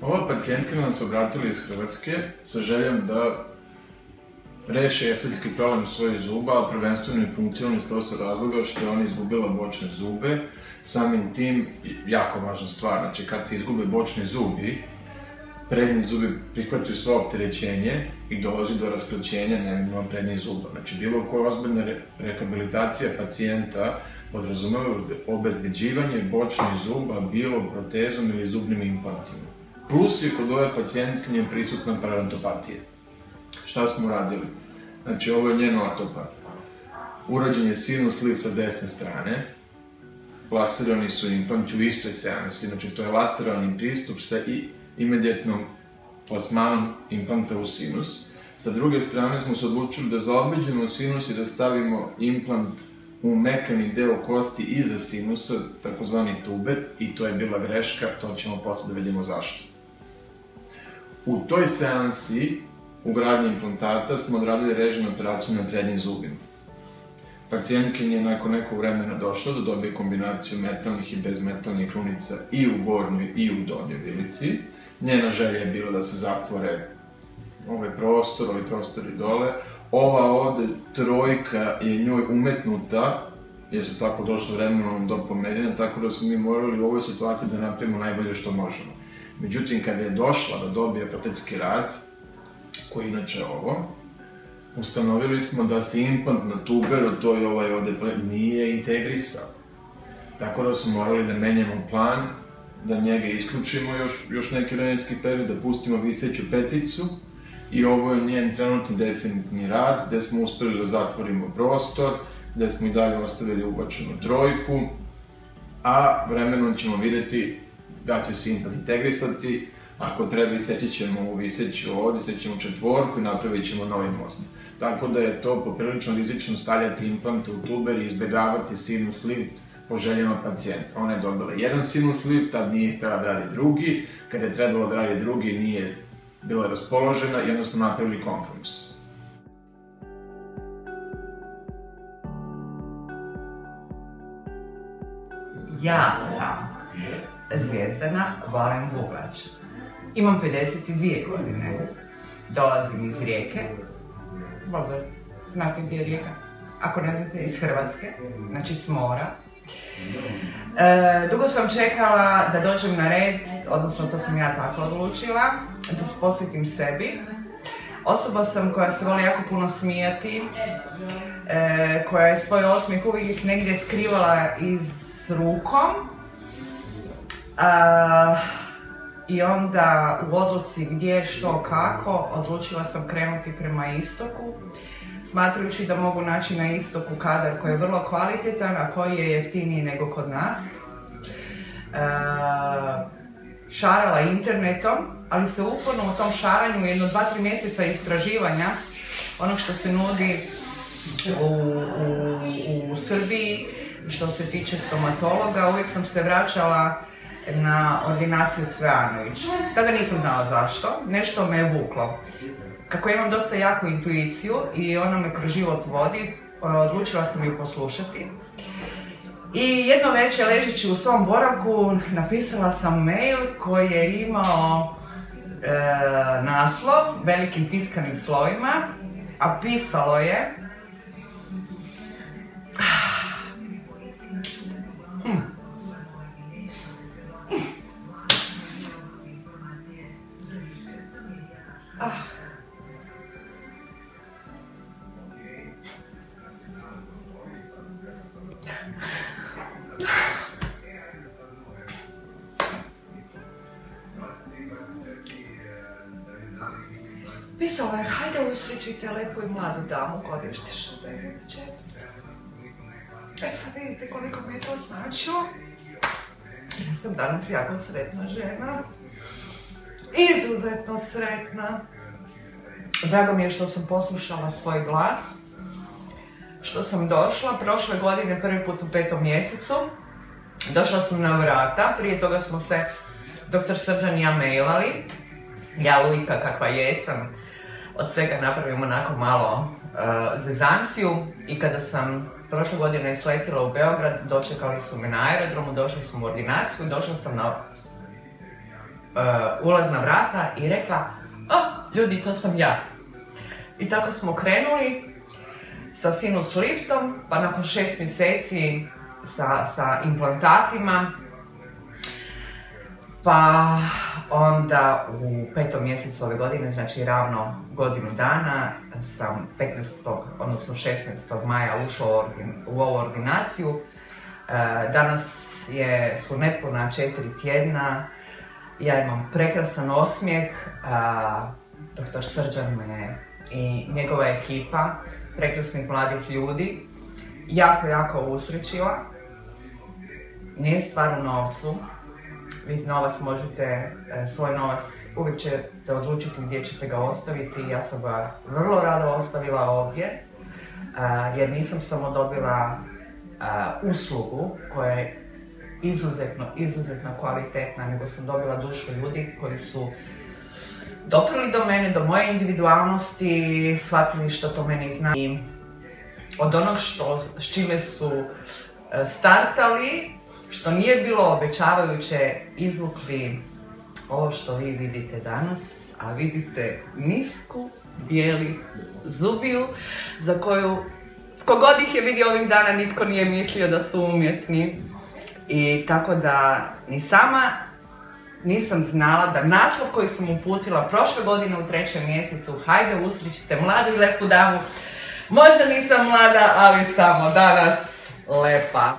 Ova pacijentka nam se obratila iz Hrvatske sa željom da reše estetski problem svojih zuba, ali prvenstveno i funkcionalno iz prostog razloga što je ona izgubila bočne zube. Samim tim, jako važna stvar, znači kad se izgube bočni zubi, prednji zubi prihvataju svo opterećenje i dolazi do raskraćenja neminovno prednjih zuba. Znači bilo koja ozbiljna rehabilitacija pacijenta podrazumeva obezbeđivanje bočnih zuba bilo protezom ili zubnim implantima. Plus je kod ove pacijentkinje prisutna parodontopatija. Šta smo uradili? Znači ovo je njen ortopar. Urađen je sinus lift sa desne strane. Plasirani su implanti u istoj seansi, znači to je lateralni pristup sa imedijetnom plasmanom implanta u sinus. Sa druge strane smo se odlučili da zaobiđemo sinus i da stavimo implant u mekani deo kosti iza sinusa, takozvani tuber, i to je bila greška, to ćemo posle da vidimo zašto. U toj seansi ugradnje implantata smo odradili režimnu operaciju na prednjim zubima. Pacijentkinja je nakon nekog vremena došla da dobije kombinaciju metalnih i bezmetalnih krunica i u gornjoj i u donjoj vilici. Njena želja je bila da se zatvore ovaj prostor, ovi prostori dole. Ova ovde trojka je njoj umetnuta, jer se tako došlo vremenom do pomeranja, tako da smo mi morali u ovoj situaciji da napravimo najbolje što možemo. Međutim, kada je došla da dobije protetski rad, koji inače je ovo, ustanovili smo da se implant na tuberu, to je ovaj ovde, nije integrisao. Tako da smo morali da menjamo plan, da njega isključimo još neki vremenski period, da pustimo viseću peticu i ovo je njen trenutni definitivni rad, gde smo uspeli da zatvorimo prostor, gde smo i dalje ostavili ubačenu trojku, a vremenom ćemo vidjeti da će se implant integrisati. Ako treba, iseći ćemo u viseću ovdje, iseći ćemo četvorku i napravit ćemo novi most. Tako da je to poprilično rizično stavljati implante u tuber i izbjegavati sinus lift po željama pacijenta. Ona je dobila jedan sinus lift, tad nije htjela da radi drugi, kada je trebalo da radi drugi nije bila raspoložena i onda smo napravili kompromis. Ja sam Zvijezdana Valen Vuglač. Imam 52 godine. Dolazim iz Rijeke. Valjda znate gdje je Rijeka? Ako ne znate, iz Hrvatske, znači s mora. Dugo sam čekala da dođem na red, odnosno to sam ja tako odlučila, da se posvetim sebi. Osoba sam koja se voli jako puno smijati, koja je svoj osmijeh uvijek negdje skrivala s rukom. I onda u odluci gdje, što, kako, odlučila sam krenuti prema istoku, smatrajući da mogu naći na istoku kadar koji je vrlo kvalitetan, a koji je jeftiniji nego kod nas. Šarala internetom, ali se uporno u tom šaranju jedno 2-3 mjeseca istraživanja onog što se nudi u Srbiji, što se tiče stomatologa, uvijek sam se vraćala na ordinaciju Cvejanović. Tada nisam znala zašto, nešto me je vuklo. Kako imam dosta jaku intuiciju i ona me kroz život vodi, odlučila sam ju poslušati. I jedno večer, ležeći u svom boravku, napisala sam mail koji je imao naslov velikim tiskanim slovima, a pisalo je pisalo je, hajde usrećite lepu i mladu damu godište 64. Sad vidite koliko mi je to značilo. Ja sam danas jako sretna žena. Izuzetno sretna. Drago mi je što sam poslušala svoj glas. Što sam došla, prošle godine prvi put u 5. mjesecu. Došla sam na vrata, prije toga smo se dr. Srđan i ja mailali. Ja lujka kakva jesam, od svega napravim onako malo zezanciju i kada sam prošle godine sletila u Beograd, dočekali su me na aerodromu, došli smo u ordinaciju i došla sam ulazna vrata i rekla: ljudi, to sam ja. I tako smo krenuli sa sinus liftom, pa nakon 6 mjeseci sa implantatima, pa onda u 5. mjesecu ove godine, znači ravno godinu dana, sam 15. odnosno 16. maja ušla u ovu ordinaciju. Danas su nepuna 4 tjedna, ja imam prekrasan osmijeh, dr. Srđan me i njegova ekipa prekrasnih mladih ljudi jako usrećila. Nije stvar u novcu, vi novac možete, svoj novac uvijek ćete odlučiti gdje ćete ga ostaviti. Ja sam ga vrlo rado ostavila ovdje, jer nisam samo dobila uslugu koja je izuzetno kvalitetna, nego sam dobila dušu ljudi koji su doprli do mene, do moje individualnosti, shvatili što to meni znači. I od onog s čime su startali, što nije bilo obećavajuće, izvukli ovo što vi vidite danas, a vidite nisku, bijeli zubiju, za koju, tko god ih je vidio ovih dana, nitko nije mislio da su umjetni. I tako da ni sama nisam znala da naslov koji sam uputila prošle godine u 3. mjesecu, hajde usrećite mladu i lepu damu, možda nisam mlada, ali samo danas lepa.